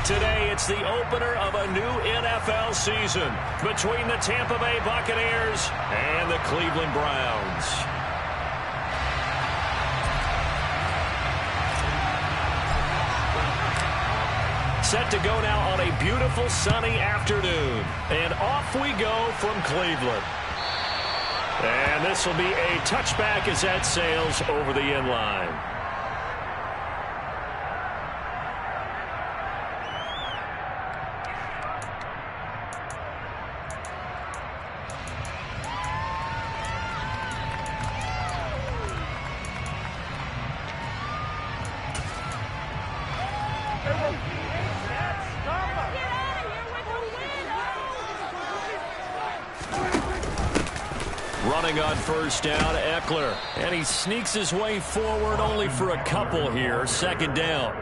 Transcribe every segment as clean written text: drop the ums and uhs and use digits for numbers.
Today, it's the opener of a new NFL season between the Tampa Bay Buccaneers and the Cleveland Browns. Set to go now on a beautiful sunny afternoon. And off we go from Cleveland. And this will be a touchback as that sails over the end line. Running on first down, Eckler. And he sneaks his way forward only for a couple here. Second down.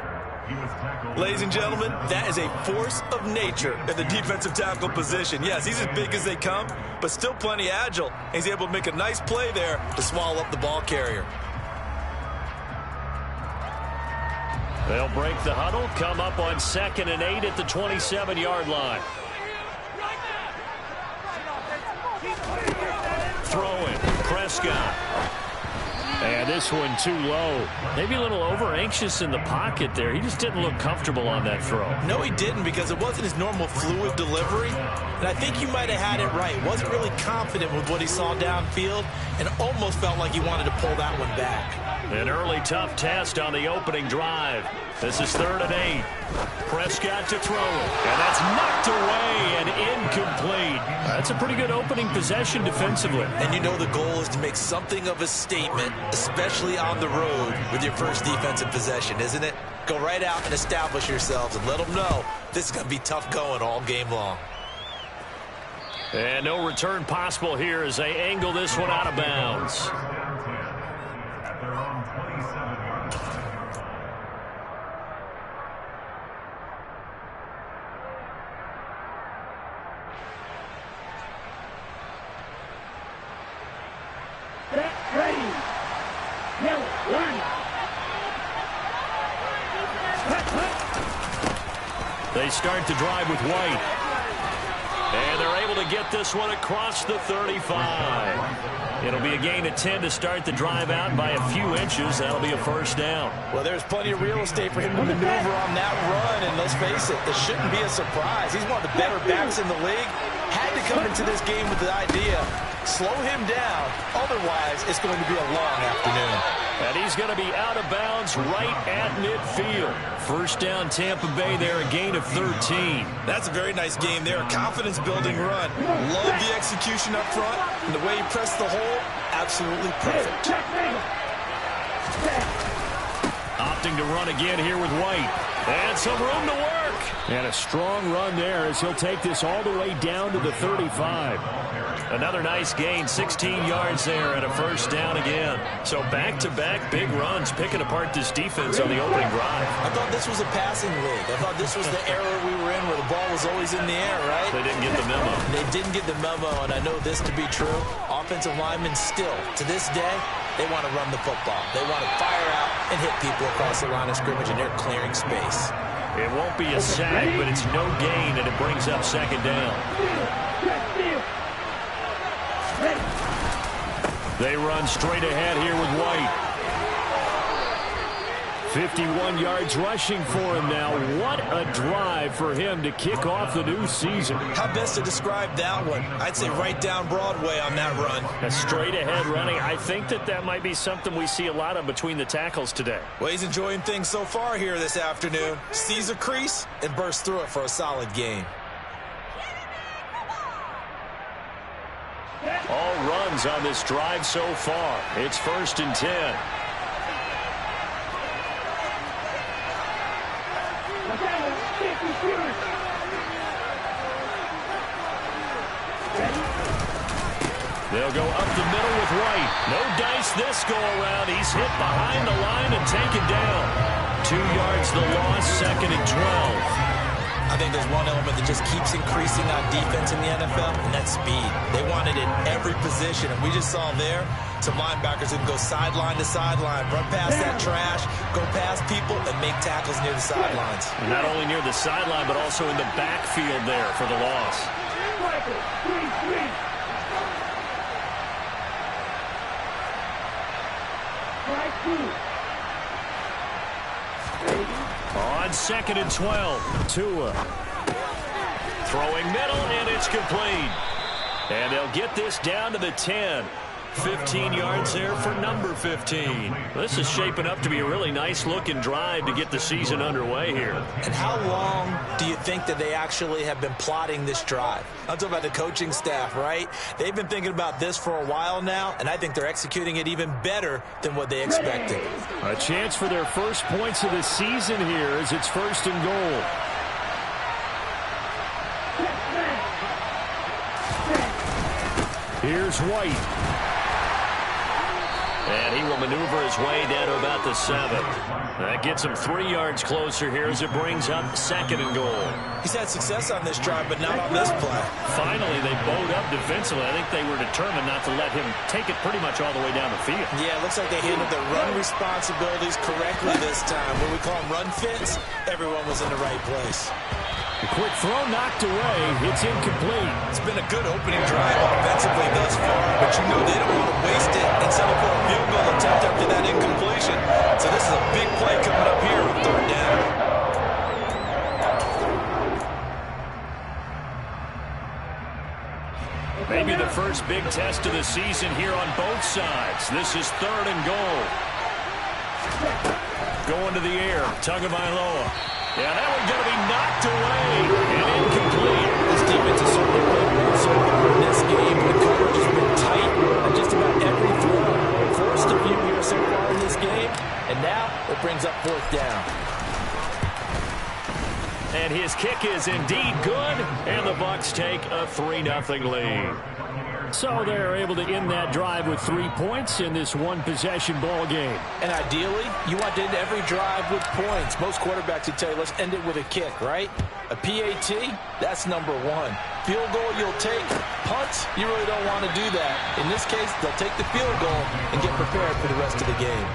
Ladies and gentlemen, that is a force of nature in the defensive tackle position. Yes, he's as big as they come, but still plenty agile. He's able to make a nice play there to swallow up the ball carrier. They'll break the huddle, come up on 2nd and 8 at the 27-yard line. Throwing, Prescott. And this one too low. Maybe a little over-anxious in the pocket there. He just didn't look comfortable on that throw. No, he didn't, because it wasn't his normal fluid delivery. And I think you might have had it right. Wasn't really confident with what he saw downfield and almost felt like he wanted to pull that one back. An early tough test on the opening drive. This is 3rd and 8. Prescott to throw it. And that's knocked away and incomplete. That's a pretty good opening possession defensively. And you know the goal is to make something of a statement, especially on the road with your first defensive possession, isn't it? Go right out and establish yourselves and let them know this is going to be tough going all game long. And no return possible here as they angle this one out of bounds. They start to drive with White. And they're able to get this one across the 35. It'll be a gain of 10 to start the drive out by a few inches. That'll be a first down. Well, there's plenty of real estate for him to maneuver on that run. And let's face it, this shouldn't be a surprise. He's one of the better backs in the league. Had to come into this game with the idea, slow him down. Otherwise, it's going to be a long afternoon. And he's going to be out of bounds right at midfield. First down, Tampa Bay there, a gain of 13. That's a very nice game there, a confidence-building run. Love the execution up front, and the way he pressed the hole, absolutely perfect. Opting to run again here with White. And some room to work. And a strong run there as he'll take this all the way down to the 35. Another nice gain, 16 yards there and a first down again. So back-to-back big runs picking apart this defense on the opening drive. I thought this was a passing league. I thought this was the era we were in where the ball was always in the air, right? They didn't get the memo. They didn't get the memo, and I know this to be true. Offensive linemen still, to this day, they want to run the football. They want to fire out and hit people across the line of scrimmage, and they're clearing space. It won't be a sack, but it's no gain, and it brings up second down. They run straight ahead here with White. 51 yards rushing for him now. What a drive for him to kick off the new season. How best to describe that one? I'd say right down Broadway on that run. A straight ahead running. I think that might be something we see a lot of between the tackles today. Well, he's enjoying things so far here this afternoon. Sees a crease and bursts through it for a solid gain. All runs on this drive so far. It's 1st and 10. They'll go up the middle with White. No dice this go around. He's hit behind the line and taken down. 2 yards the loss, 2nd and 12. I think there's one element that just keeps increasing on defense in the NFL, and that's speed. They want it in every position, and we just saw there, Some linebackers who can go sideline to sideline, run past that trash, go past people, and make tackles near the sidelines. Not only near the sideline, but also in the backfield there for the loss. On 2nd and 12, Tua. Throwing middle, and it's complete. And they'll get this down to the 10. 15 yards there for number 15. This is shaping up to be a really nice-looking drive to get the season underway here. And how long do you think that they actually have been plotting this drive? I'm talking about the coaching staff, right? They've been thinking about this for a while now, and I think they're executing it even better than what they expected. A chance for their first points of the season here as it's 1st and goal. Here's White. And he will maneuver his way down to about the 7. That gets him 3 yards closer here as it brings up 2nd and goal. He's had success on this drive, but not on this play. Finally, they bowed up defensively. I think they were determined not to let him take it pretty much all the way down the field. Yeah, it looks like they handled their run responsibilities correctly this time. What we call them run fits, everyone was in the right place. A quick throw knocked away. It's incomplete. It's been a good opening drive offensively thus far, but you know they don't want to waste it and settle for a field goal attempt after that incompletion. So this is a big play coming up here with 3rd down. Maybe the first big test of the season here on both sides. This is 3rd and goal. Going to the air. Tagovailoa. Yeah, that one's going to be knocked away and incomplete. This defense has certainly played well so far in this game. The coverage has been tight on just about every throw. Forced a few here so far in this game, and now it brings up 4th down. And his kick is indeed good, and the Bucs take a 3-0 lead. So they're able to end that drive with 3 points in this one-possession ball game. And ideally, you want to end every drive with points. Most quarterbacks would tell you, let's end it with a kick, right? A PAT, that's number 1. Field goal you'll take. Punts, you really don't want to do that. In this case, they'll take the field goal and get prepared for the rest of the game.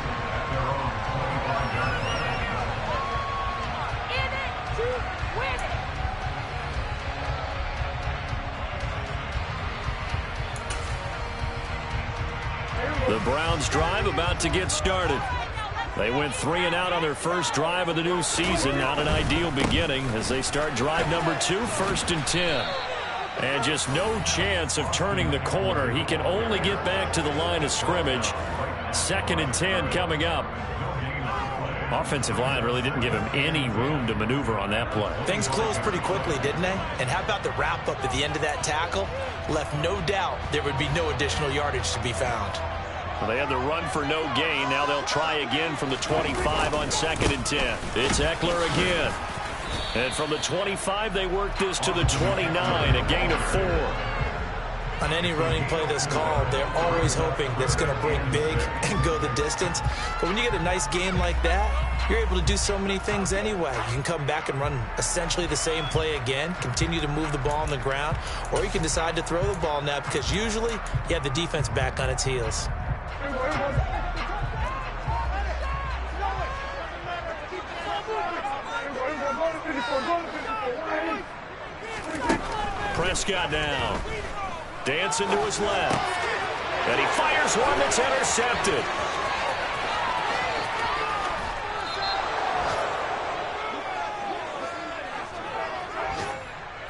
The Browns drive about to get started. They went 3 and out on their first drive of the new season. Not an ideal beginning as they start drive number 2, 1st and 10. And just no chance of turning the corner. He can only get back to the line of scrimmage. 2nd and 10 coming up. Offensive line really didn't give him any room to maneuver on that play. Things closed pretty quickly, didn't they? And how about the wrap-up at the end of that tackle? Left no doubt there would be no additional yardage to be found. Well, they had the run for no gain. Now they'll try again from the 25 on 2nd and 10. It's Eckler again. And from the 25, they work this to the 29, a gain of 4. On any running play that's called, they're always hoping that's going to break big and go the distance. But when you get a nice game like that, you're able to do so many things anyway. You can come back and run essentially the same play again, continue to move the ball on the ground, or you can decide to throw the ball now because usually you have the defense back on its heels. Prescott now. Dancing to his left. And he fires one that's intercepted.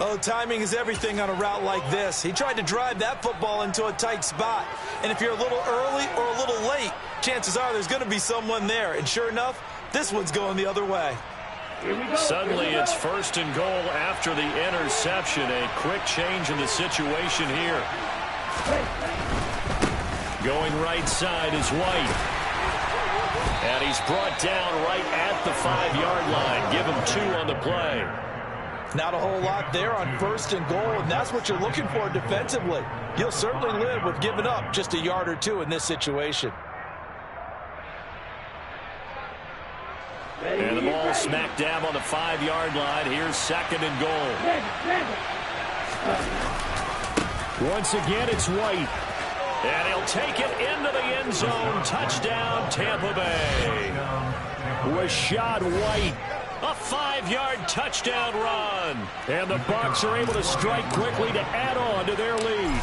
Oh, timing is everything on a route like this. He tried to drive that football into a tight spot. And if you're a little early or a little late, chances are there's going to be someone there. And sure enough, this one's going the other way. Suddenly it's 1st and goal after the interception. A quick change in the situation here. Going right side is White. And he's brought down right at the 5-yard line. Give him 2 on the play. Not a whole lot there on 1st and goal, and that's what you're looking for defensively. You'll certainly live with giving up just a yard or 2 in this situation. And the ball smack dab on the 5-yard line. Here's 2nd and goal. Once again, it's White. And he'll take it into the end zone. Touchdown, Tampa Bay. Rachaad White. A 5-yard touchdown run. And the Bucs are able to strike quickly to add on to their lead.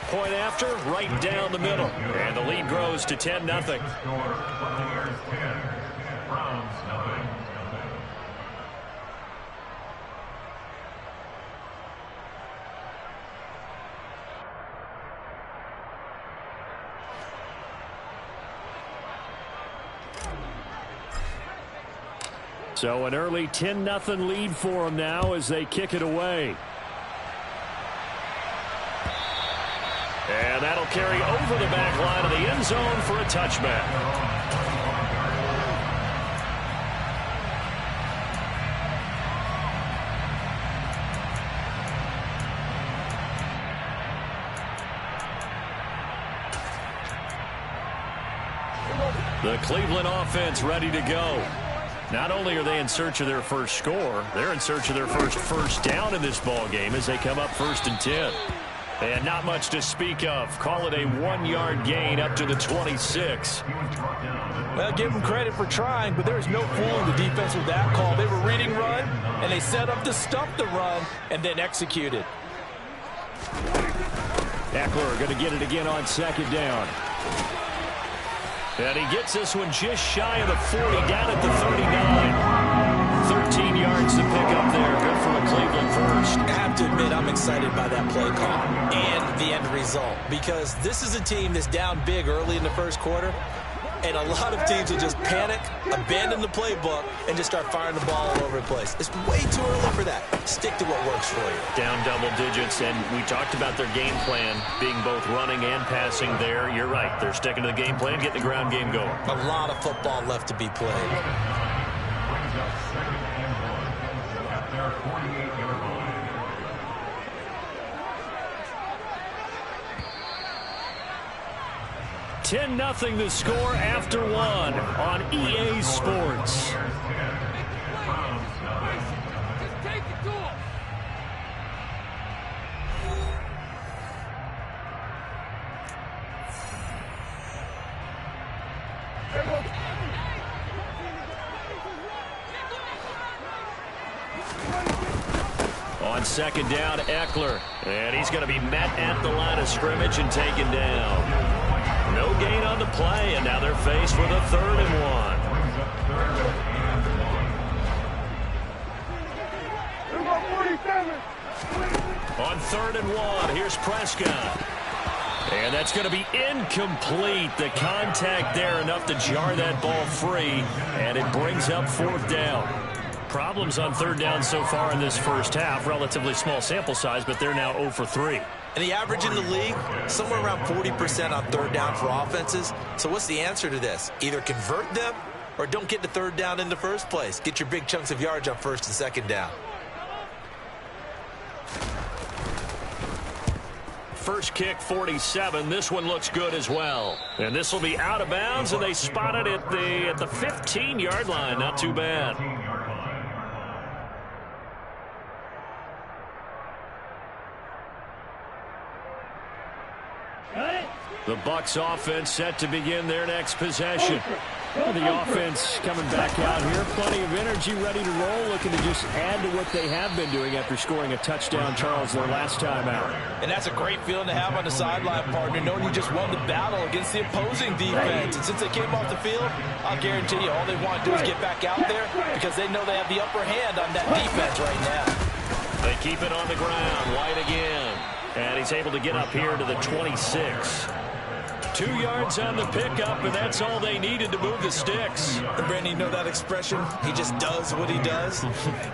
Point after, right down the middle. And the lead grows to 10-0. So an early 10-0 lead for them now as they kick it away. And that'll carry over the back line of the end zone for a touchback. The Cleveland offense ready to go. Not only are they in search of their first score, they're in search of their first down in this ball game as they come up 1st and 10. And not much to speak of. Call it a 1-yard gain up to the 26. Well, give them credit for trying, but there's no fooling the defense with that call. They were reading run, and they set up to stop the run and then executed. Ekeler going to get it again on 2nd down. And he gets this one just shy of the 40, down at the 39. 13 yards to pick up there. Good for a Cleveland first. I have to admit, I'm excited by that play call and the end result, because this is a team that's down big early in the first quarter, and a lot of teams will just panic, abandon the playbook, and just start firing the ball all over the place. It's way too early for that. Stick to what works for you. Down double digits, and we talked about their game plan being both running and passing there. You're right. They're sticking to the game plan, getting the ground game going. A lot of football left to be played. 10-0 the score after 1 on EA Sports. On 2nd down, Ekeler. And he's going to be met at the line of scrimmage and taken down. No gain on the play, and now they're faced with a 3rd and 1. On 3rd and 1, here's Prescott. And that's going to be incomplete. The contact there enough to jar that ball free, and it brings up 4th down. Problems on 3rd down so far in this first half. Relatively small sample size, but they're now 0 for 3. And the average in the league, somewhere around 40% on 3rd down for offenses. So what's the answer to this? Either convert them or don't get the 3rd down in the first place. Get your big chunks of yards on 1st and 2nd down. First kick, 47. This one looks good as well. And this will be out of bounds, and they spot it at the 15-yard line. Not too bad. The Bucs offense set to begin their next possession. Well, the offense coming back out here. Plenty of energy, ready to roll, looking to just add to what they have been doing after scoring a touchdown, Charles, their last time out. And that's a great feeling to have on the sideline, partner, knowing you just won the battle against the opposing defense. And since they came off the field, I'll guarantee you all they want to do is get back out there because they know they have the upper hand on that defense right now. They keep it on the ground. White again. And he's able to get up here to the 26. 2 yards on the pickup, and that's all they needed to move the sticks. And Brandon, you know that expression? He just does what he does.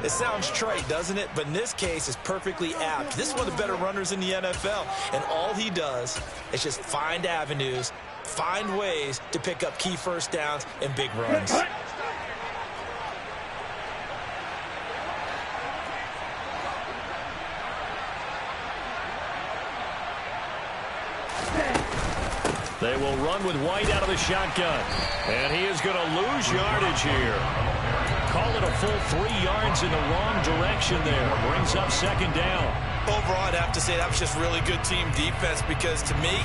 It sounds trite, doesn't it? But in this case, it's perfectly apt. This is one of the better runners in the NFL, and all he does is just find avenues, find ways to pick up key 1st downs and big runs. They will run with White out of the shotgun. And he is going to lose yardage here. Call it a full 3 yards in the wrong direction there. Brings up 2nd down. Overall, I'd have to say that was just really good team defense because, to me,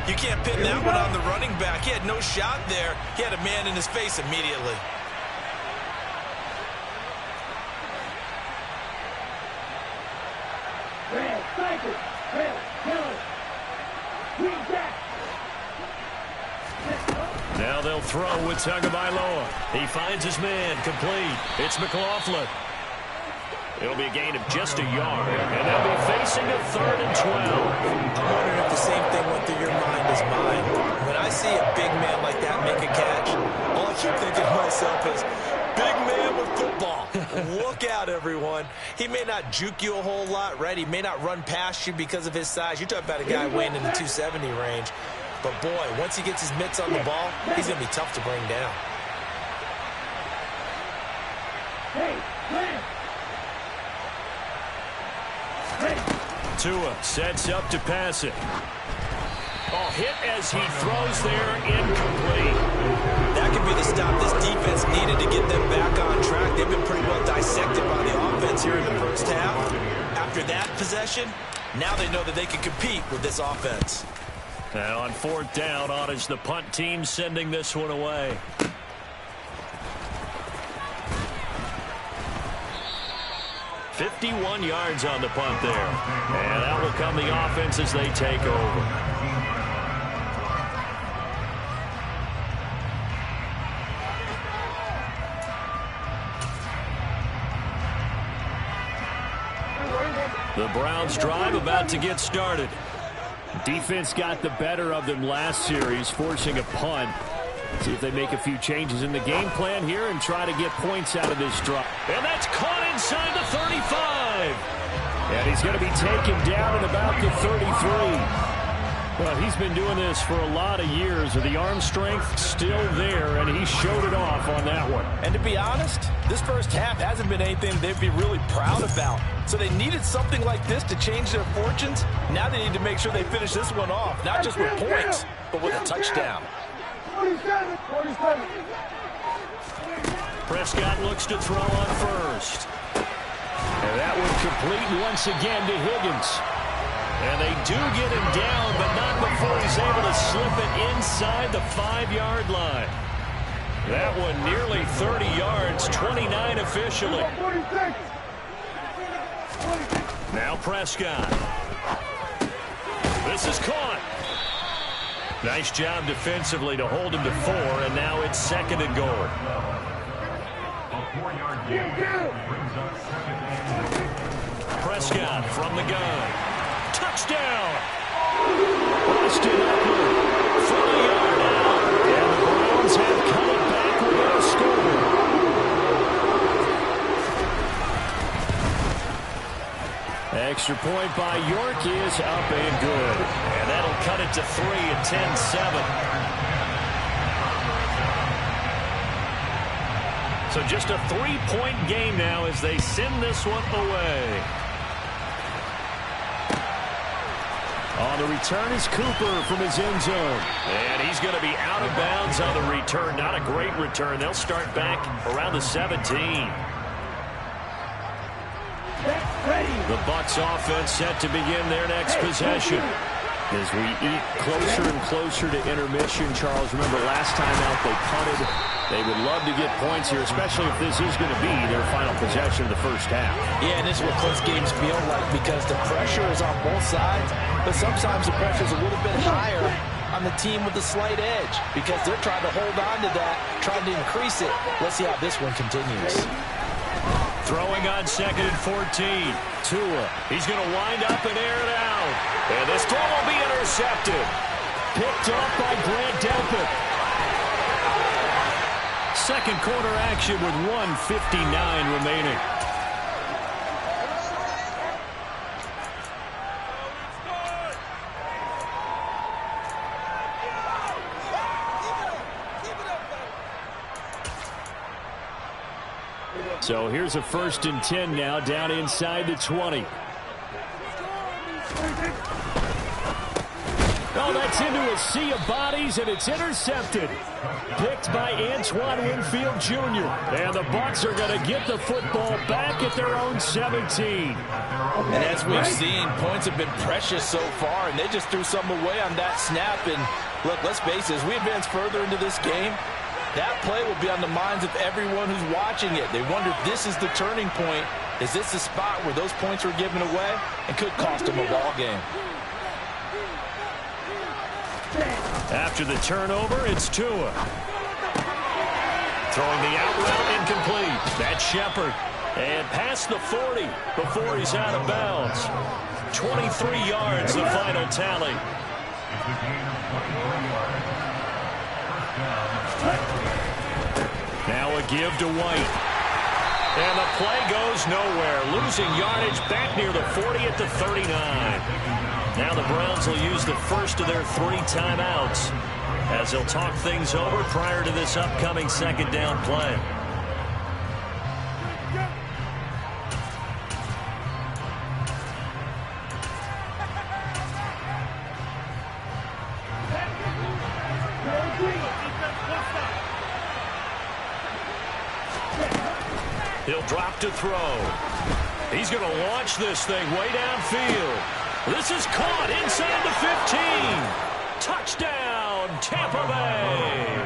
you can't pin that one on the running back. He had no shot there. He had a man in his face immediately. Now they'll throw with Tagovailoa. He finds his man, complete. It's McLaughlin. It'll be a gain of just a yard, and they'll be facing a 3rd and 12. I'm wondering if the same thing went through your mind as mine. When I see a big man like that make a catch, all I keep thinking to myself is, big man with football. Look out, everyone. He may not juke you a whole lot, right? He may not run past you because of his size. You're talking about a guy weighing in the 270 range. But, boy, once he gets his mitts on the ball, he's going to be tough to bring down. Tua sets up to pass it. Oh, hit as he throws there, incomplete. That could be the stop this defense needed to get them back on track. They've been pretty well dissected by the offense here in the first half. After that possession, now they know that they can compete with this offense. And on 4th down, on is the punt team sending this one away. "51 yards on the punt there. And that will come the offense as they take over. The Browns drive about to get started. Defense got the better of them last series, forcing a punt. See if they make a few changes in the game plan here and try to get points out of this drive. And that's caught inside the 35. And he's going to be taken down at about the 33. Well, he's been doing this for a lot of years. The arm strength still there, and he showed it off on that one. And to be honest, this first half hasn't been anything they'd be really proud about. So they needed something like this to change their fortunes. Now they need to make sure they finish this one off, not just with points, but with a touchdown. 47. Prescott looks to throw on first. And that one complete once again to Higgins. And they do get him down, but not before he's able to slip it inside the 5-yard line. That one nearly 30 yards, 29 officially. Now Prescott. This is caught. Nice job defensively to hold him to 4, and now it's 2nd and goal. Prescott from the gun. Touchdown! Austin Eckler from the yard out. And the Browns have come it back with a score. Extra point by York is up and good. And that'll cut it to 3 and 10-7. So just a 3-point game now as they send this one away. On the return is Cooper from his end zone. And he's going to be out of bounds on the return. Not a great return. They'll start back around the 17. The Bucs offense set to begin their next possession. As we eat closer and closer to intermission, Charles, remember last time out they punted. They would love to get points here, especially if this is going to be their final possession of the first half. Yeah, and this is what close games feel like because the pressure is on both sides, but sometimes the pressure is a little bit higher on the team with the slight edge because they're trying to hold on to that, trying to increase it. Let's see how this one continues. Throwing on 2nd and 14. Tua. He's going to wind up and air it out. And this throw will be intercepted. Picked up by Grant Delpit. Second quarter action with 1:59 remaining. So here's a 1st and 10 now down inside the 20. Oh, that's into a sea of bodies, and it's intercepted. Picked by Antoine Winfield Jr. And the Bucs are going to get the football back at their own 17. And as we've seen, points have been precious so far, and they just threw some away on that snap. And look, let's face it, as we advance further into this game, that play will be on the minds of everyone who's watching it. They wonder if this is the turning point. Is this the spot where those points were given away and could cost them a ball game? After the turnover, it's Tua. Throwing the out route incomplete. That's Shepard. And past the 40 before he's out of bounds. 23 yards, the final tally. Now a give to White. And the play goes nowhere. Losing yardage back near the 40 at the 39. Now the Browns will use the first of their 3 timeouts as they'll talk things over prior to this upcoming second down play. He'll drop to throw. He's going to launch this thing way downfield. This is caught inside the 15. Touchdown, Tampa Bay.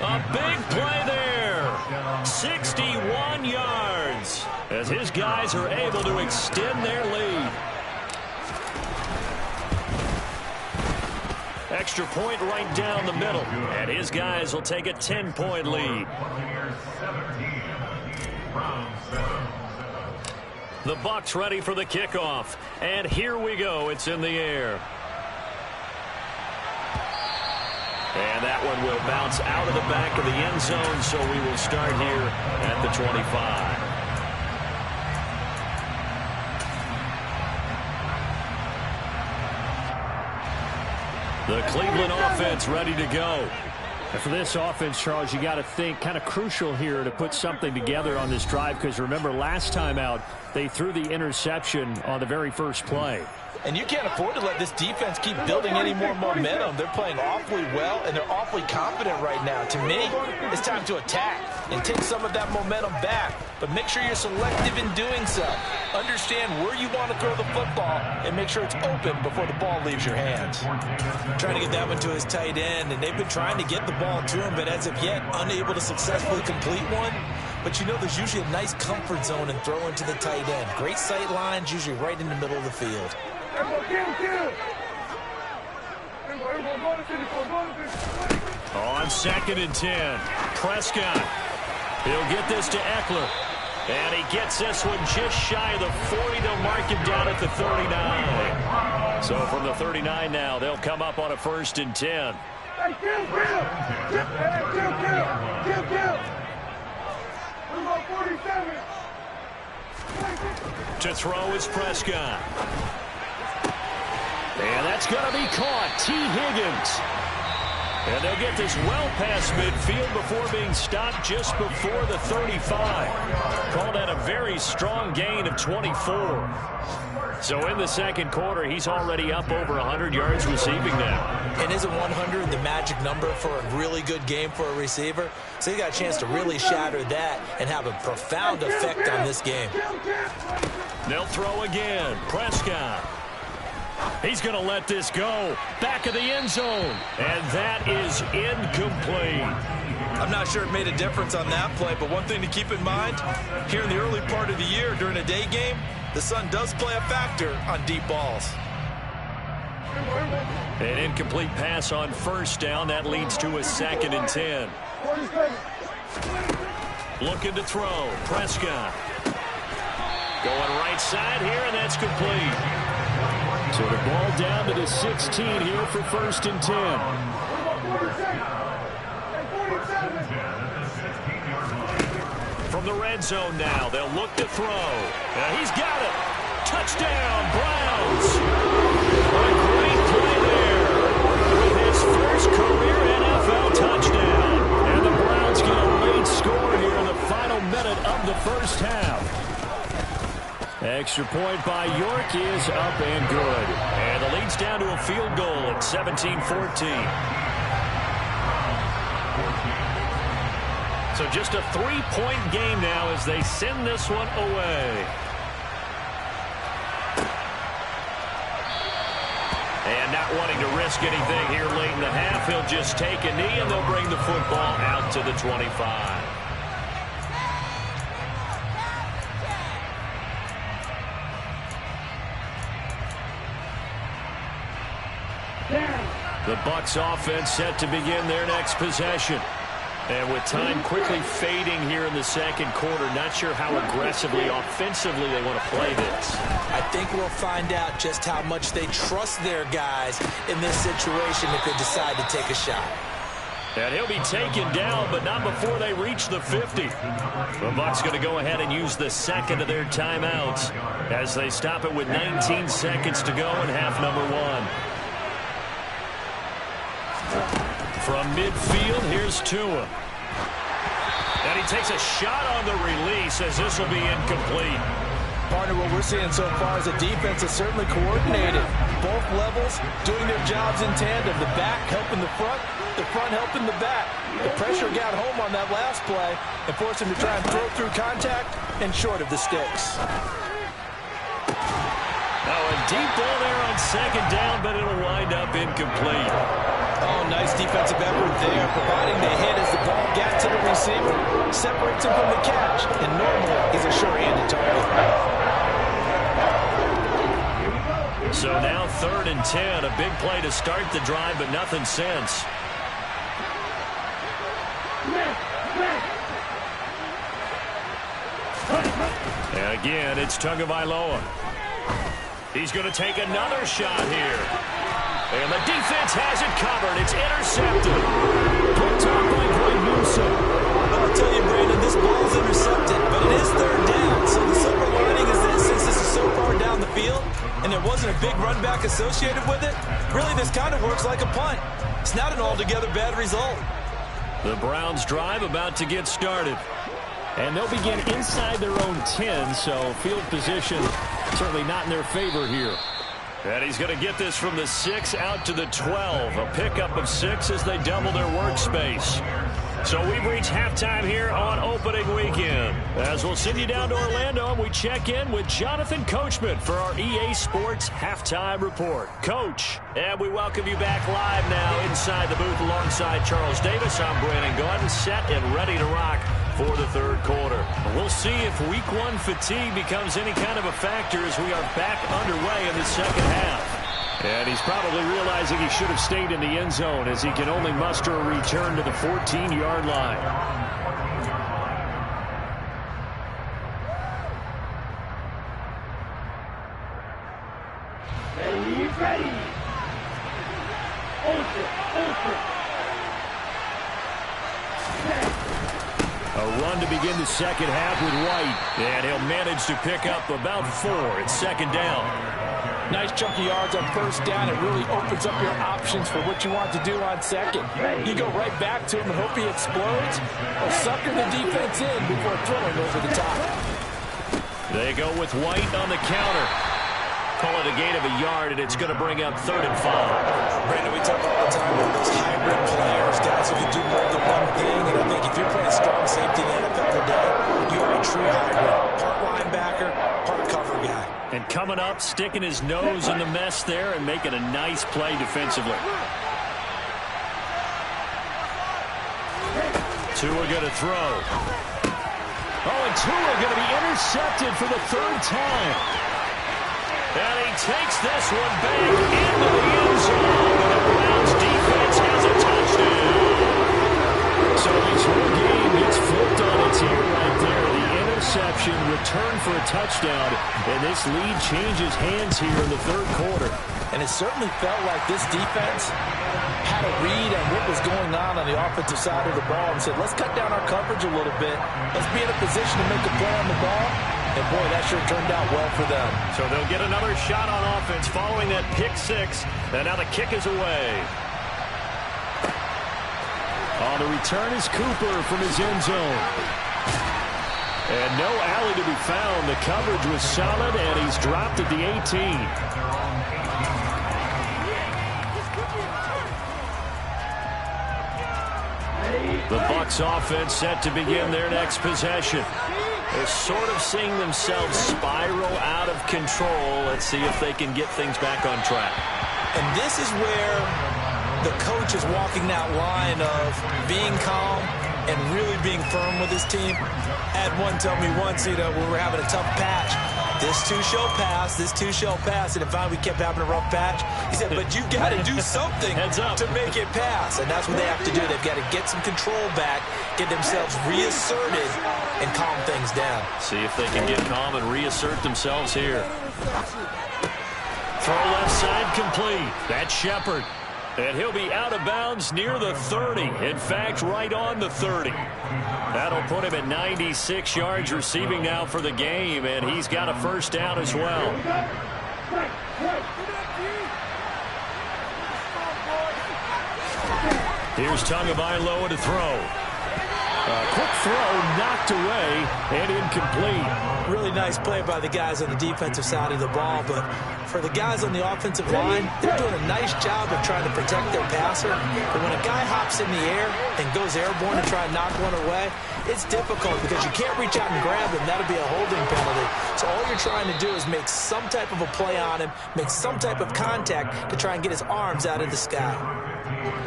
A big play there. 61 yards as his guys are able to extend their lead. Extra point right down the middle. And his guys will take a 10-point lead. The Bucs ready for the kickoff. And here we go. It's in the air. And that one will bounce out of the back of the end zone, so we will start here at the 25. The Cleveland offense ready to go. And for this offense, Charles, you got to think kind of crucial here to put something together on this drive, because remember last time out they threw the interception on the very first play. And you can't afford to let this defense keep building any more momentum. They're playing awfully well, and they're awfully confident right now. To me, it's time to attack and take some of that momentum back. But make sure you're selective in doing so. Understand where you want to throw the football and make sure it's open before the ball leaves your hands. Trying to get that one to his tight end, and they've been trying to get the ball to him, but as of yet, unable to successfully complete one. But you know there's usually a nice comfort zone in throwing to the tight end. Great sight lines, usually right in the middle of the field. On 2nd and 10, Prescott. He'll get this to Eckler. And he gets this one just shy of the 40. They'll mark him down at the 39. So from the 39 now, they'll come up on a 1st and 10. To throw is Prescott. And that's going to be caught. T. Higgins. And they'll get this well past midfield before being stopped just before the 35. Called that a very strong gain of 24. So in the second quarter, he's already up over 100 yards receiving now. And isn't 100 the magic number for a really good game for a receiver? So he got a chance to really shatter that and have a profound effect on this game. They'll throw again. Prescott. He's going to let this go. Back of the end zone. And that is incomplete. I'm not sure it made a difference on that play, but one thing to keep in mind, here in the early part of the year during a day game, the sun does play a factor on deep balls. An incomplete pass on 1st down. That leads to a 2nd and 10. Looking to throw. Prescott. Going right side here, and that's complete. So the ball down to the 16 here for 1st and 10. From the red zone now, they'll look to throw. He's got it. Touchdown, Browns. A great play there with his first career NFL touchdown. And the Browns get a late score here in the final minute of the first half. Extra point by York is up and good. And the The lead's down to a field goal at 17-14. So just a 3-point game now as they send this one away. And not wanting to risk anything here late in the half, he'll just take a knee and they'll bring the football out to the 25. The Bucs offense set to begin their next possession. And with time quickly fading here in the second quarter, not sure how aggressively, offensively they want to play this. I think we'll find out just how much they trust their guys in this situation if they decide to take a shot. And he'll be taken down, but not before they reach the 50. The Bucs going to go ahead and use the second of their timeouts as they stop it with 19 seconds to go in half number 1. From midfield, here's Tua. And he takes a shot on the release as this will be incomplete. Partner, what we're seeing so far is a defense is certainly coordinated. Both levels doing their jobs in tandem. The back helping the front helping the back. The pressure got home on that last play and forced him to try and throw through contact and short of the sticks. Oh, a deep ball there on second down, but it'll wind up incomplete. Oh, nice defensive effort there, providing the hit as the ball gets to the receiver, separates him from the catch, and normally he's a sure-handed target. So now 3rd and 10, a big play to start the drive, but nothing since. And again, it's Tagovailoa. He's going to take another shot here. And the defense has it covered. It's intercepted. Picked up by Greg Newsome. I'll tell you, Brandon, this ball is intercepted, but it is 3rd down. So the silver lining is that since this is so far down the field and there wasn't a big run back associated with it, really this kind of works like a punt. It's not an altogether bad result. The Browns drive about to get started. And they'll begin inside their own 10, so field position certainly not in their favor here. And he's going to get this from the 6 out to the 12. A pickup of 6 as they double their workspace. So we've reached halftime here on opening weekend. As we'll send you down to Orlando, and we check in with Jonathan Coachman for our EA Sports Halftime Report. Coach, and we welcome you back live now inside the booth alongside Charles Davis. I'm Brandon Gaudin, set and ready to rock for the 3rd quarter. We'll see if week 1 fatigue becomes any kind of a factor as we are back underway in the second half. And he's probably realizing he should have stayed in the end zone as he can only muster a return to the 14-yard line. Ready. A run to begin the second half with White. And he'll manage to pick up about 4. It's 2nd down. Nice chunky yards on 1st down. It really opens up your options for what you want to do on 2nd. You go right back to him and hope he explodes, or sucker the defense in before throwing over the top. They go with White on the counter. Call it a gain of a yard, and it's going to bring up 3rd and 5. Brandon, we talk all the time about those hybrid players, guys who can do more than one thing. And I think if you're playing strong safety in the NFL today, you are a true hybrid. Part linebacker, part cover guy. And coming up, sticking his nose in the mess there and making a nice play defensively. Tua going to throw. Oh, and Tua going to be intercepted for the 3rd time. And he takes this one back into the end zone. And the Browns defense has a touchdown. So this whole game gets flipped on its ear right there. The interception, return for a touchdown, and this lead changes hands here in the 3rd quarter. And it certainly felt like this defense had a read on what was going on the offensive side of the ball and said, let's cut down our coverage a little bit. Let's be in a position to make a play on the ball. And, boy, that sure turned out well for them. So they'll get another shot on offense following that pick 6. And now the kick is away. On the return is Cooper from his end zone. And no alley to be found. The coverage was solid, and he's dropped at the 18. The Bucs offense set to begin their next possession. They're sort of seeing themselves spiral out of control. Let's see if they can get things back on track. And this is where the coach is walking that line of being calm and really being firm with his team. I had one tell me once, we were having a tough patch. This too shall pass, this too shall pass. And finally we kept having a rough patch. He said, but you got to do something to make it pass. And that's what they have to do. They've got to get some control back, get themselves reasserted, and calm things down. See if they can get calm and reassert themselves here. Throw left side complete. That's Shepard. And he'll be out of bounds near the 30. In fact, right on the 30. That'll put him at 96 yards receiving now for the game, and he's got a first down as well. Here's Tagovailoa to throw. Quick throw, knocked away, and incomplete. Really nice play by the guys on the defensive side of the ball, but for the guys on the offensive line, they're doing a nice job of trying to protect their passer. But when a guy hops in the air and goes airborne to try and knock one away, it's difficult because you can't reach out and grab him. That'll be a holding penalty. So all you're trying to do is make some type of a play on him, make some type of contact to try and get his arms out of the sky.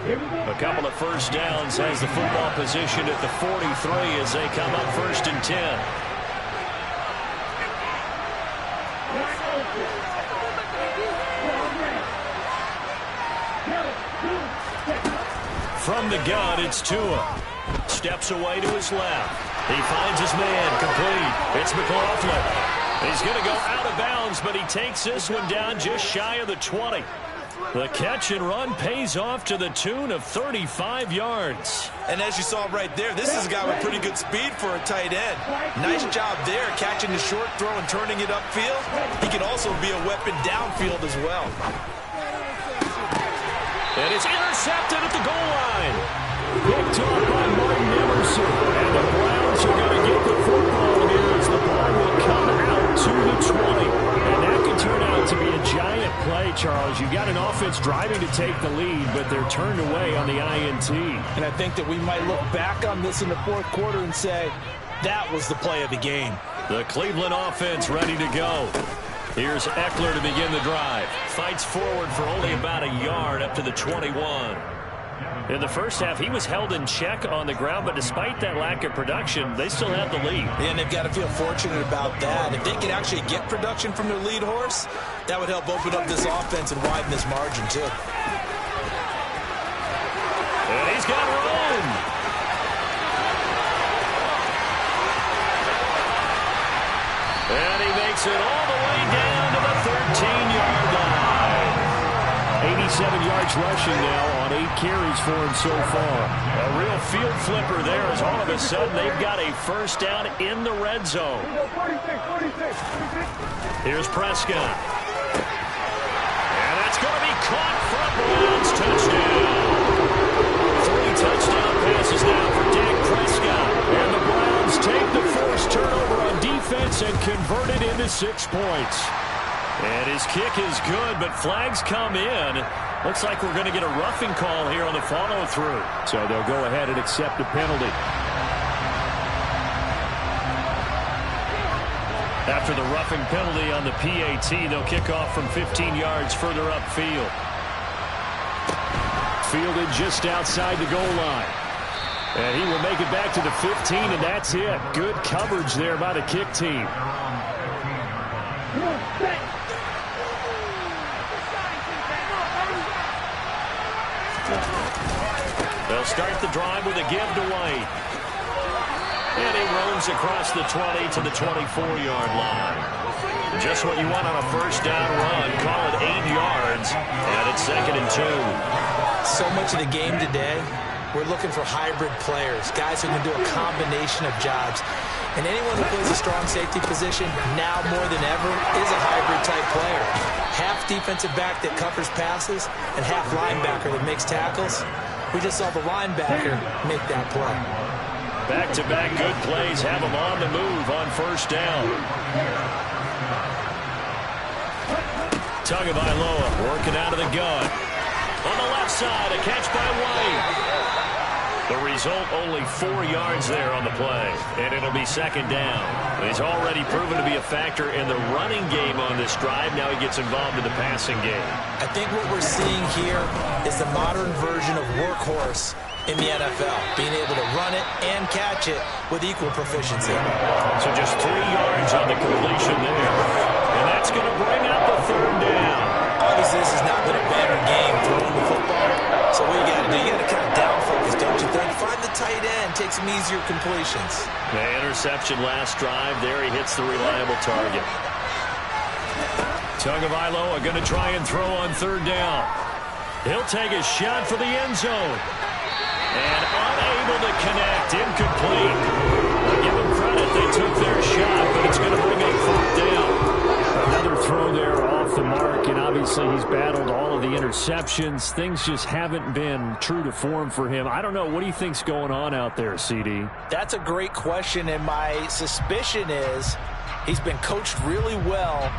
A couple of first downs has the football positioned at the 43 as they come up 1st and 10. From the gun, it's Tua. Steps away to his left. He finds his man complete. It's McLaughlin. He's going to go out of bounds, but he takes this one down just shy of the 20. The catch and run pays off to the tune of 35 yards. And as you saw right there, this is a guy with pretty good speed for a tight end. Nice job there, catching the short throw and turning it upfield. He can also be a weapon downfield as well. And it's intercepted at the goal line. Picked off by Martin Emerson. And the Browns are going to get the football here as the ball will come out to the 20. And that could turn out to be a giant play, Charles. You've got an offense driving to take the lead, but they're turned away on the INT. And I think that we might look back on this in the fourth quarter and say, that was the play of the game. The Cleveland offense ready to go. Here's Eckler to begin the drive. Fights forward for only about a yard up to the 21. In the first half, he was held in check on the ground, but despite that lack of production, they still have the lead. And they've got to feel fortunate about that. If they can actually get production from their lead horse, that would help open up this offense and widen this margin, too. And he's got room. And he makes it all the way down to the 13-yard line. 87 yards rushing now on 8 carries for him so far. A real field flipper there as all of a sudden they've got a first down in the red zone. Here's Prescott. And that's going to be caught from Browns. Touchdown. 3 touchdown passes now for Dak Prescott. And the Browns take the first turnover on defense and convert it into 6 points. And his kick is good, but flags come in. Looks like we're going to get a roughing call here on the follow-through. So they'll go ahead and accept the penalty. After the roughing penalty on the PAT, they'll kick off from 15 yards further upfield. Fielded just outside the goal line. And he will make it back to the 15, and that's it. Good coverage there by the kick team. They'll start the drive with a give to White. And he roams across the 20 to the 24-yard line. Just what you want on a first down run. Call it 8 yards. And it's 2nd and 2. So much of the game today, we're looking for hybrid players, guys who can do a combination of jobs. And anyone who plays a strong safety position, now more than ever, is a hybrid-type player. Half defensive back that covers passes and half linebacker that makes tackles. We just saw the linebacker make that play. Back-to-back good plays have him on the move on first down. Tagovailoa working out of the gun. On the left side, a catch by White. The result, only 4 yards there on the play, and it'll be second down. He's already proven to be a factor in the running game on this drive. Now he gets involved in the passing game. I think what we're seeing here is the modern version of workhorse in the NFL, being able to run it and catch it with equal proficiency. So just 3 yards on the completion there, and that's going to bring up the third down. Obviously, this has not been a banner game throwing the football. So what you got to do, you got to kind of down focus, don't you think? Find the tight end, take some easier completions. The interception last drive. There he hits the reliable target. Tagovailoa going to try and throw on third down. He'll take a shot for the end zone. And unable to connect, incomplete. I'll give them credit, they took their shot, but it's going to bring up fourth down. Another throw there off the mark, and obviously he's battled all of the interceptions. Things just haven't been true to form for him. I don't know. What do you think's going on out there, CD? That's a great question, and my suspicion is he's been coached really well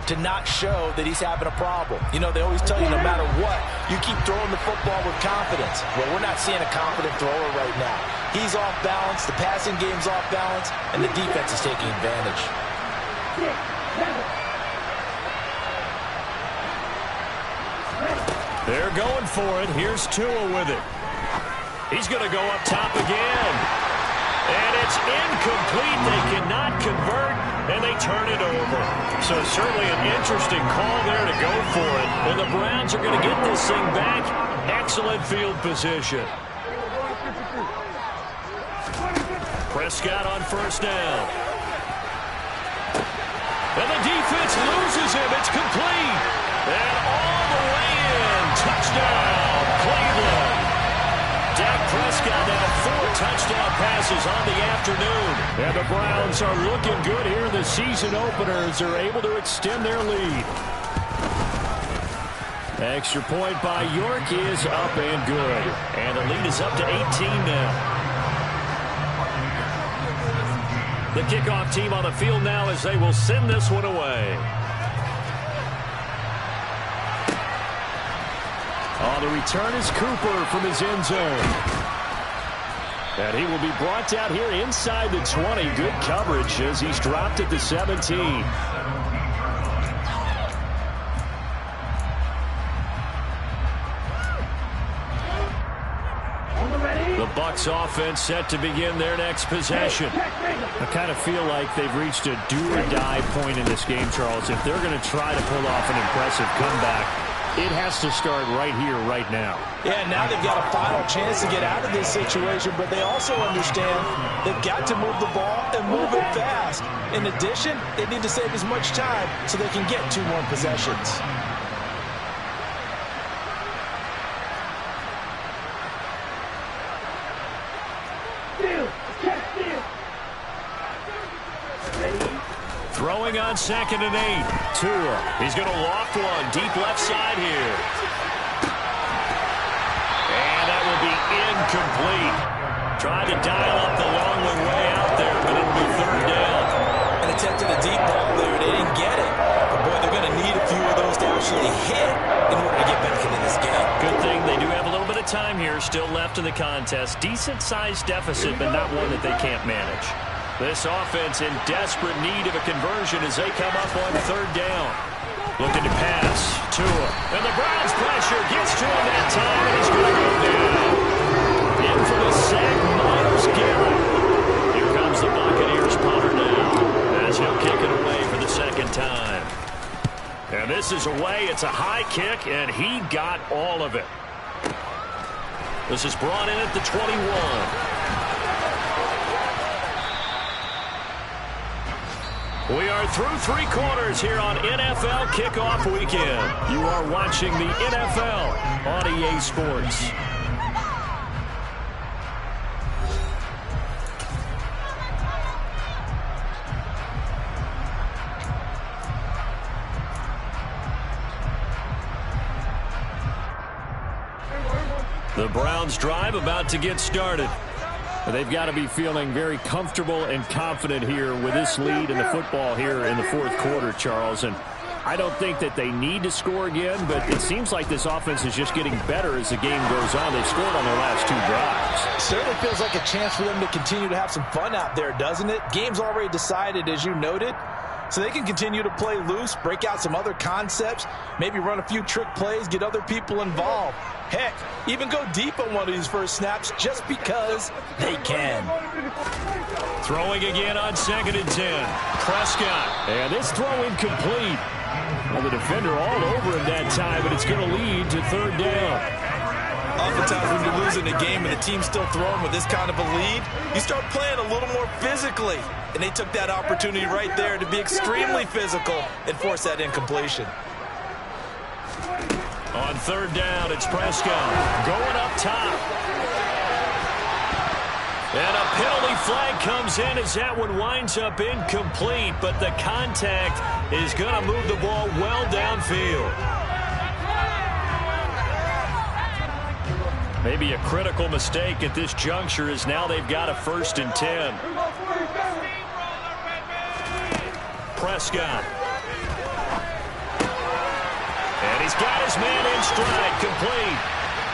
to not show that he's having a problem. You know, they always tell you no matter what, you keep throwing the football with confidence. Well, we're not seeing a confident thrower right now. He's off balance, the passing game's off balance, and the defense is taking advantage. They're going for it. Here's Tua with it. He's going to go up top again. And it's incomplete. They cannot convert, and they turn it over. So certainly an interesting call there to go for it. And the Browns are going to get this thing back. Excellent field position. Prescott on first down. And the defense loses him. It's complete. And all the way in. Touchdown, Cleveland. Dak Prescott now 4 touchdown passes on the afternoon. And the Browns are looking good here in the season opener as they're able to extend their lead. Extra point by York is up and good. And the lead is up to 18 now. The kickoff team on the field now as they will send this one away. The return is Cooper from his end zone. And he will be brought down here inside the 20. Good coverage as he's dropped at the 17. The Bucs offense set to begin their next possession. I kind of feel like they've reached a do-or-die point in this game, Charles. If they're going to try to pull off an impressive comeback, it has to start right here, right now. Yeah, now they've got a final chance to get out of this situation, but they also understand they've got to move the ball and move it fast. In addition, they need to save as much time so they can get 2 more possessions. Throwing on 2nd and 8. Tua. He's going to loft one deep left side here. And that will be incomplete. Tried to dial up the long way out there, but it'll be third down. And attempted a deep ball there. They didn't get it. But, boy, they're going to need a few of those to actually hit in order to get back into this game. Good thing they do have a little bit of time here still left in the contest. Decent-sized deficit, but not one that they can't manage. This offense in desperate need of a conversion as they come up on third down. Looking to pass. Tua. And the Browns pressure gets to him that time, and he's going to go down. In for the sack, Myles Garrett. Here comes the Buccaneers punter now as he'll kick it away for the second time. And this is away. It's a high kick, and he got all of it. This is brought in at the 21. We are through 3 quarters here on NFL Kickoff Weekend. You are watching the NFL on EA Sports. The Browns drive about to get started. They've got to be feeling very comfortable and confident here with this lead in the football here in the 4th quarter, Charles. And I don't think that they need to score again, but it seems like this offense is just getting better as the game goes on. They've scored on their last 2 drives. Certainly feels like a chance for them to continue to have some fun out there, doesn't it? Game's already decided, as you noted. So they can continue to play loose, break out some other concepts, maybe run a few trick plays, get other people involved. Heck, even go deep on one of these first snaps just because they can. Throwing again on 2nd and 10. Prescott. And this throw incomplete. Well, the defender all over him that time, but it's going to lead to 3rd down. Oftentimes when you're losing a game and the team's still throwing with this kind of a lead, you start playing a little more physically. And they took that opportunity right there to be extremely physical and force that incompletion. On 3rd down, it's Prescott going up top. And a penalty flag comes in as that one winds up incomplete, but the contact is going to move the ball well downfield. Maybe a critical mistake at this juncture as now they've got a 1st and 10. Prescott. And he's got his man in stride, complete.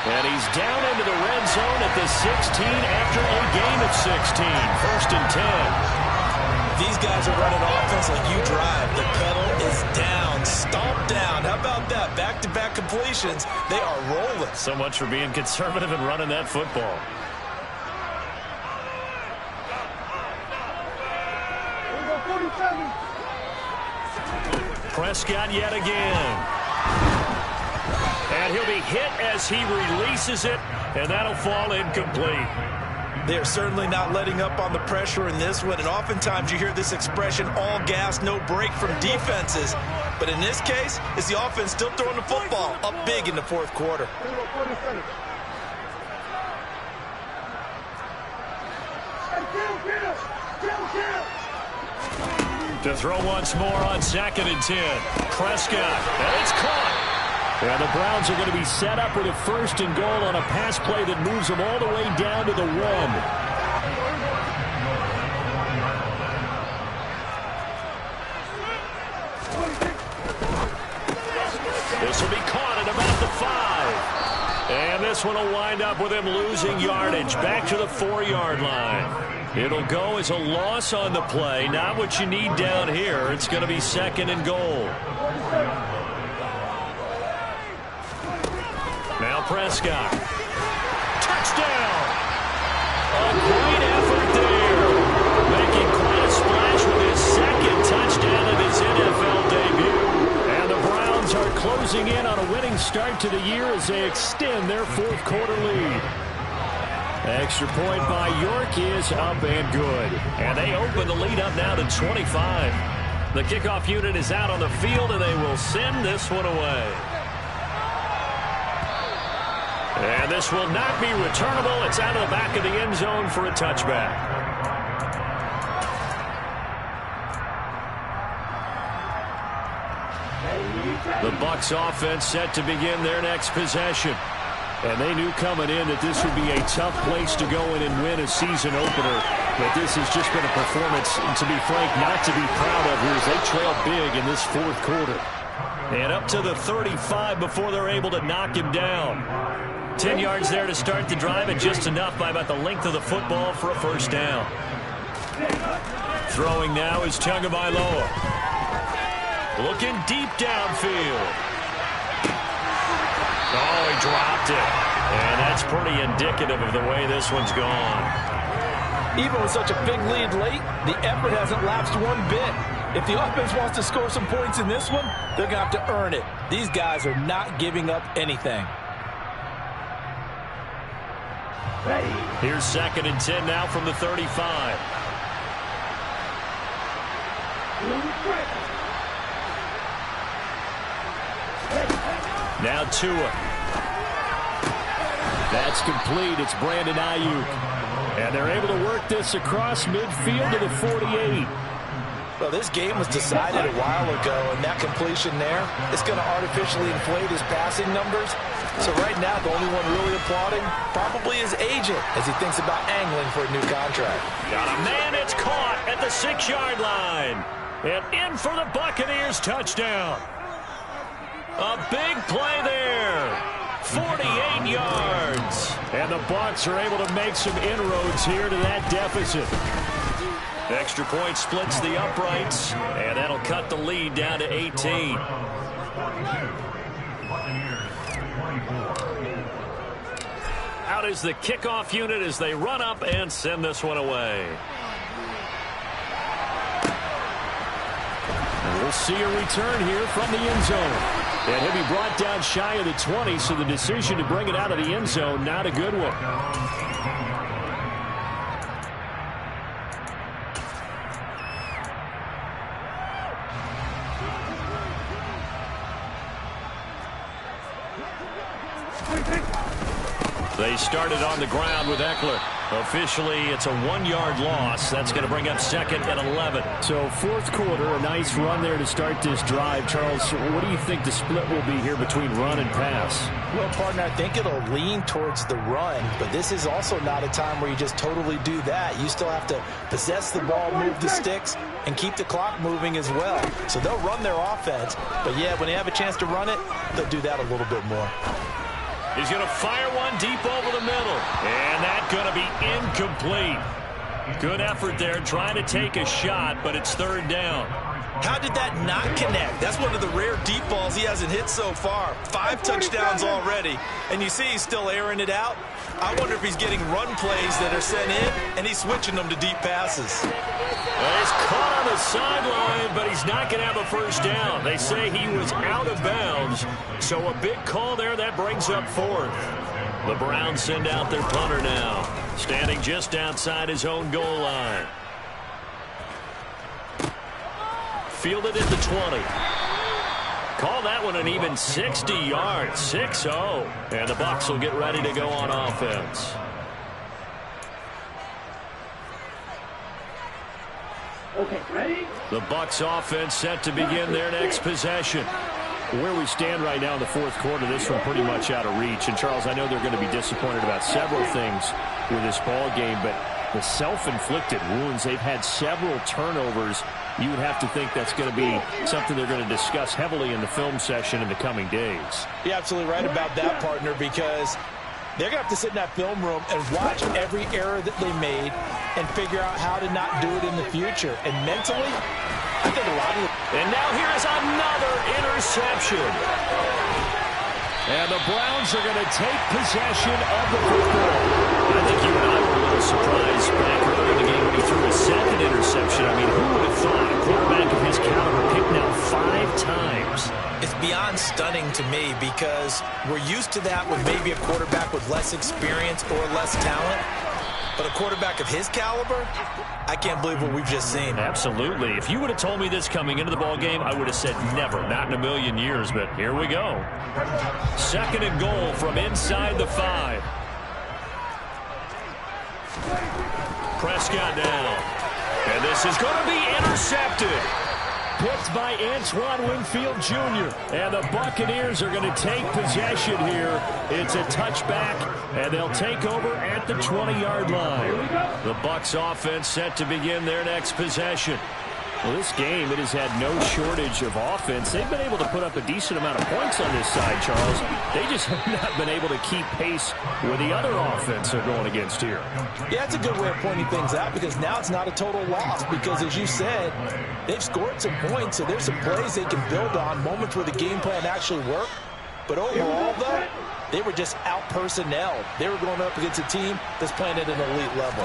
And he's down into the red zone at the 16 after a gain of 16. 1st and 10. These guys are running offense like you drive. The pedal is down, stomped down. How about that? Back-to-back completions. They are rolling. So much for being conservative and running that football. Prescott yet again. And he'll be hit as he releases it, and that'll fall incomplete. They're certainly not letting up on the pressure in this one, and oftentimes you hear this expression, all gas, no break from defenses. But in this case, it's the offense still throwing the football up big in the 4th quarter. To throw once more on 2nd and 10. Prescott, and it's caught. And the Browns are going to be set up with a 1st and goal on a pass play that moves them all the way down to the 1. This will be caught at about the 5. And this one will wind up with him losing yardage back to the 4-yard line. It'll go as a loss on the play. Not what you need down here. It's going to be 2nd and goal. Now Prescott. Touchdown! A great effort there. Making quite a splash with his 2nd touchdown of his NFL debut. And the Browns are closing in on a winning start to the year as they extend their 4th quarter lead. Extra point by York is up and good. And they open the lead up now to 25. The kickoff unit is out on the field, and they will send this one away. And this will not be returnable. It's out of the back of the end zone for a touchback. The Bucs offense set to begin their next possession. And they knew coming in that this would be a tough place to go in and win a season opener. But this has just been a performance, to be frank, not to be proud of here as they trail big in this 4th quarter. And up to the 35 before they're able to knock him down. 10 yards there to start the drive, and just enough by about the length of the football for a 1st down. Throwing now is Tagovailoa. Looking deep downfield. Oh, he dropped it. And that's pretty indicative of the way this one's gone. Even with such a big lead late, the effort hasn't lapsed one bit. If the offense wants to score some points in this one, they're going to have to earn it. These guys are not giving up anything. Here's 2nd and 10 now from the 35. Now Tua. That's complete. It's Brandon Ayuk. And they're able to work this across midfield to the 48. Well, this game was decided a while ago, and that completion there is going to artificially inflate his passing numbers. So right now, the only one really applauding probably his agent as he thinks about angling for a new contract. Got a man, it's caught at the 6-yard line. And in for the Buccaneers touchdown. A big play there. 48 yards. And the Bucs are able to make some inroads here to that deficit. Extra point splits the uprights, and that'll cut the lead down to 18. Out is the kickoff unit as they run up and send this one away. And we'll see a return here from the end zone. And he'll be brought down shy of the 20, so the decision to bring it out of the end zone, not a good one. They started on the ground with Eckler. Officially, it's a 1-yard loss. That's going to bring up 2nd and 11. So fourth quarter, a nice run there to start this drive. Charles, what do you think the split will be here between run and pass? Well, partner, I think it'll lean towards the run, but this is also not a time where you just totally do that. You still have to possess the ball, move the sticks, and keep the clock moving as well. So they'll run their offense, but yeah, when they have a chance to run it, they'll do that a little bit more. He's going to fire one deep over the middle. And that's going to be incomplete. Good effort there trying to take a shot, but it's 3rd down. How did that not connect? That's one of the rare deep balls he hasn't hit so far. 5 touchdowns already. And you see he's still airing it out. I wonder if he's getting run plays that are sent in, and he's switching them to deep passes. Well, he's caught on the sideline, but he's not going to have a first down. They say he was out of bounds, so a big call there. That brings up 4th. The Browns send out their punter now, standing just outside his own goal line. Fielded at the 20. Call that one an even 60 yards, 6-0. And the Bucs will get ready to go on offense. Okay, ready? The Bucs offense set to begin their next possession. Where we stand right now in the fourth quarter, this one pretty much out of reach. And, Charles, I know they're going to be disappointed about several things with this ball game, but the self-inflicted wounds, they've had several turnovers. You would have to think that's going to be something they're going to discuss heavily in the film session in the coming days. You're absolutely right about that, partner, because they're going to have to sit in that film room and watch every error that they made and figure out how to not do it in the future. And mentally, I think a lot of it. And now here is another interception. And the Browns are going to take possession of the football. I think you and I were a little surprised back early in the game when he threw a 2nd interception. I mean, who would have thought a quarterback of his caliber picked now 5 times? It's beyond stunning to me because we're used to that with maybe a quarterback with less experience or less talent. But a quarterback of his caliber, I can't believe what we've just seen. Absolutely. If you would have told me this coming into the ball game, I would have said never, not in a million years. But here we go. 2nd and goal from inside the 5. Prescott down. And this is going to be intercepted. Picked by Antoine Winfield Jr. And the Buccaneers are going to take possession here. It's a touchback, and they'll take over at the 20-yard line. The Bucs offense set to begin their next possession. Well, this game, it has had no shortage of offense. They've been able to put up a decent amount of points on this side, Charles. They just have not been able to keep pace with the other offense they're going against here. Yeah, it's a good way of pointing things out because now it's not a total loss because, as you said, they've scored some points, so there's some plays they can build on, moments where the game plan actually worked. But overall, though, they were just out-personnelled. They were going up against a team that's playing at an elite level.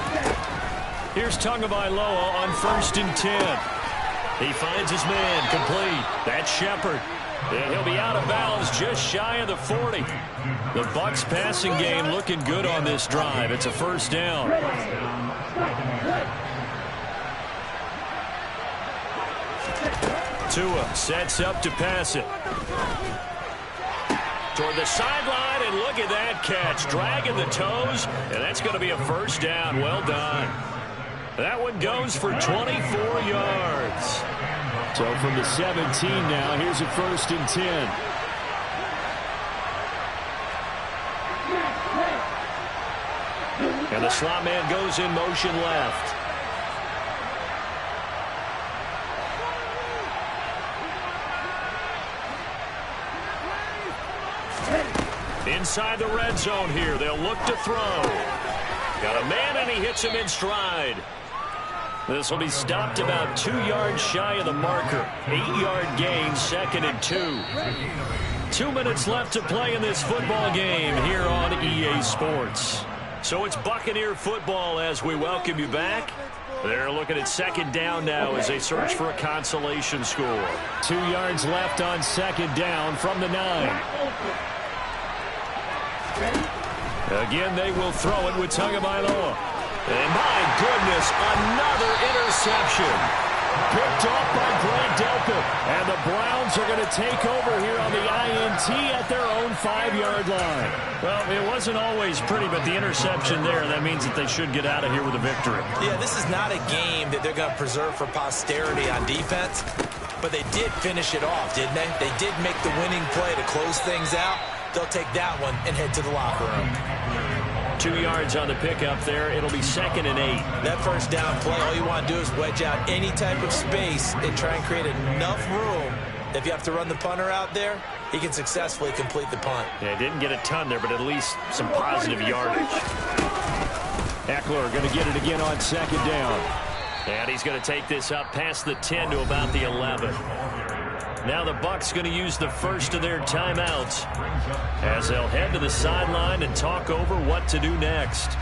Here's Tagovailoa on 1st and 10. He finds his man complete. That's Shepard. And he'll be out of bounds just shy of the 40. The Bucs passing game looking good on this drive. It's a 1st down. Tua sets up to pass it. Toward the sideline, and look at that catch. Dragging the toes, and that's going to be a 1st down. Well done. That one goes for 24 yards. So from the 17 now, here's a 1st and 10. And the slot man goes in motion left. Inside the red zone here. They'll look to throw. Got a man, and he hits him in stride. This will be stopped about 2 yards shy of the marker. 8-yard gain, 2nd and 2. 2 minutes left to play in this football game here on EA Sports. So it's Buccaneer football as we welcome you back. They're looking at 2nd down now as they search for a consolation score. 2 yards left on 2nd down from the 9. Again, they will throw it with Tagovailoa. And my goodness, another interception. Picked off by Grant Delpit. And the Browns are going to take over here on the INT at their own 5-yard line. Well, it wasn't always pretty, but the interception there, that means that they should get out of here with a victory. Yeah, this is not a game that they're going to preserve for posterity on defense, but they did finish it off, didn't they? They did make the winning play to close things out. They'll take that one and head to the locker room. 2 yards on the pickup there. It'll be 2nd and 8. That first down play, all you want to do is wedge out any type of space and try and create enough room. If you have to run the punter out there, he can successfully complete the punt. Yeah, didn't get a ton there, but at least some positive yardage. Eckler going to get it again on 2nd down. And he's going to take this up past the 10 to about the 11. Now the Bucs going to use the first of their timeouts as they'll head to the sideline and talk over what to do next.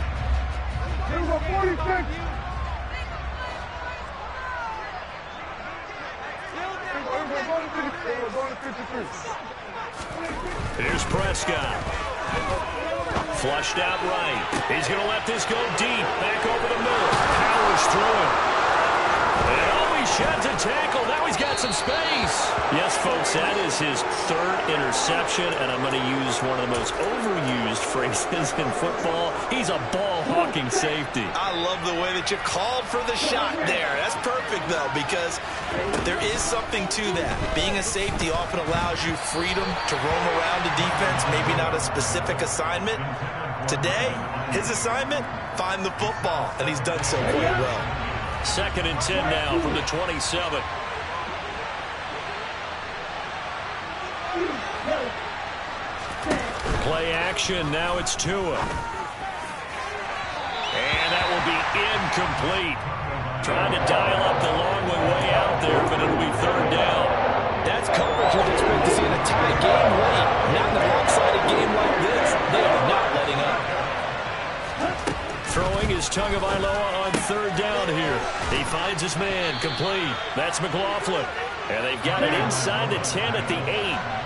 Here's Prescott. Flushed out right. He's going to let this go deep. Back over the middle. Powers through it. And he sheds a tackle. Now he's got some space. Yes, folks, that is his 3rd interception, and I'm going to use one of the most overused phrases in football. He's a ball-hawking safety. I love the way that you called for the shot there. That's perfect, though, because there is something to that. Being a safety often allows you freedom to roam around the defense, maybe not a specific assignment. Today, his assignment, find the football, and he's done so quite well. 2nd and 10 now from the 27. Play action. Now it's Tua. And that will be incomplete. Trying to dial up the long way out there, but it'll be 3rd down. That's coverage you'd expect to see in a tie game late. Not in a lopsided game like this. They are not letting up. Throwing is Tagovailoa on 3rd down here. He finds his man complete. That's McLaughlin. And they've got it inside the 10 at the 8.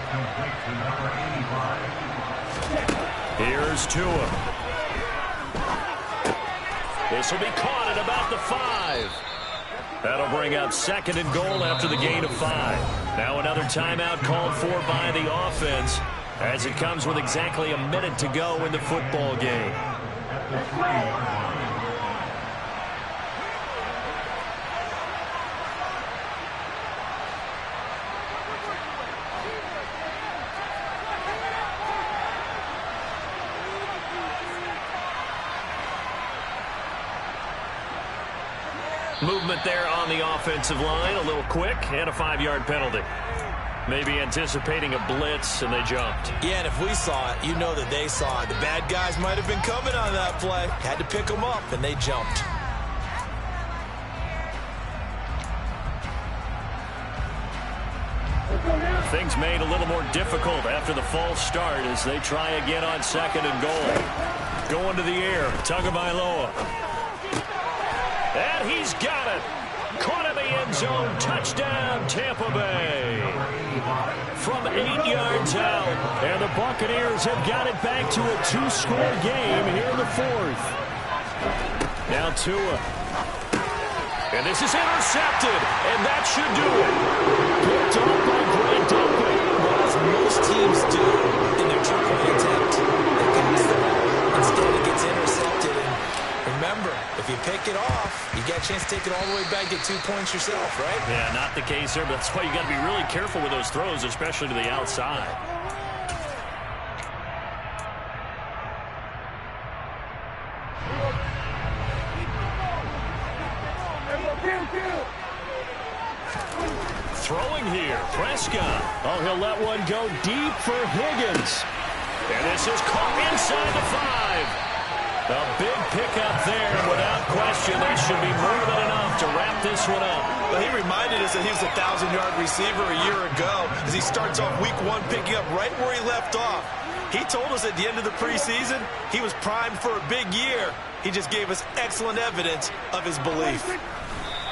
Here's Tua. This will be caught at about the 5. That'll bring up 2nd and goal after the gain of 5. Now another timeout called for by the offense as it comes with exactly a minute to go in the football game. Movement there on the offensive line, a little quick, and a 5-yard penalty. Maybe anticipating a blitz, and they jumped. Yeah, and if we saw it, you know that they saw it. The bad guys might have been coming on that play. Had to pick them up, and they jumped. Things made a little more difficult after the false start as they try again on 2nd and goal. Going to the air, Tagovailoa. And he's got it. Caught in the end zone. Touchdown, Tampa Bay. From 8 yards out. And the Buccaneers have got it back to a 2-score game here in the 4th. Now Tua. And this is intercepted. And that should do it. Picked off by Grant Delpit. Well, as most teams do in their triple attempt, they pass the ball. Instead, it gets intercepted. And remember, if you pick it off, you get a chance to take it all the way back, get 2 points yourself, right? Yeah, not the case there, but that's why you got to be really careful with those throws, especially to the outside. Throwing here, Prescott. Oh, he'll let one go deep for Higgins. And this is caught inside the 5. A big pickup there, and without question, that should be more than enough to wrap this one up. Well, he reminded us that he was a 1,000-yard receiver a year ago as he starts off week 1 picking up right where he left off. He told us at the end of the preseason he was primed for a big year. He just gave us excellent evidence of his belief.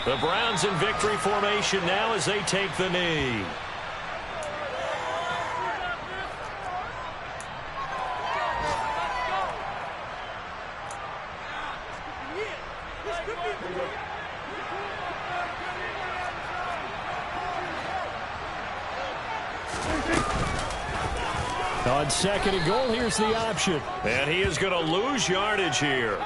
The Browns in victory formation now as they take the knee. On 2nd and goal, here's the option. And he is going to lose yardage here.